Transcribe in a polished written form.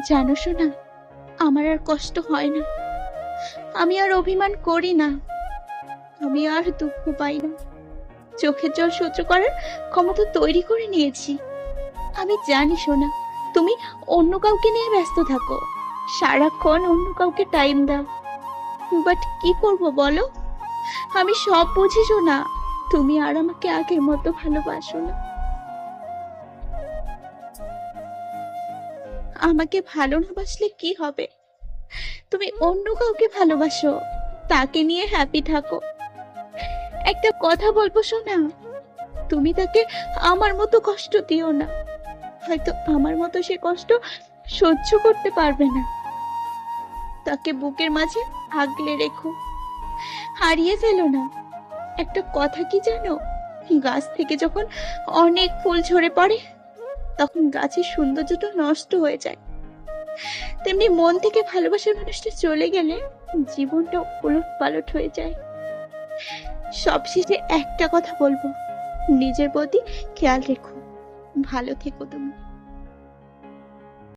জানো শোনা, আমার আর কষ্ট হয় না, আমি আর অভিমান করি না, আমি আর দুঃখ পাই না। চোখের জল সহ্য করার ক্ষমতা তৈরি করে নিয়েছি। আমি জানি সোনা, তুমি অন্য কাউকে নিয়ে ব্যস্ত থাকো, সারাক্ষণ অন্য কাউকে টাইম দাও, বাট কি করব বলো? আমি সব বুঝি সোনা, তুমি আর আমাকে আগের মতো ভালোবাসো না। আমাকে ভালো না বাসলে কি হবে? তুমি অন্য কাউকে ভালোবাসো, তাকে নিয়ে হ্যাপি থাকো। একটা কথা বলবো শোনা, তুমি তাকে আমার মতো কষ্ট দিও না। হয়তো আমার মতো সে কষ্ট সহ্য করতে পারবে না। তাকে বুকের মাঝে আগলে রেখো, হারিয়ে ফেলো না। একটা কথা কি জানো, গাছ থেকে যখন অনেক ফুল ঝরে পড়ে, তখন গাছের সৌন্দর্যটা নষ্ট হয়ে যায়। তেমনি মন থেকে ভালোবাসার মানুষটা চলে গেলে জীবনটা উলট পালট হয়ে যায়। সবশেষে একটা কথা বলবো, নিজের প্রতি খেয়াল রেখো, ভালো থেকো তুমি।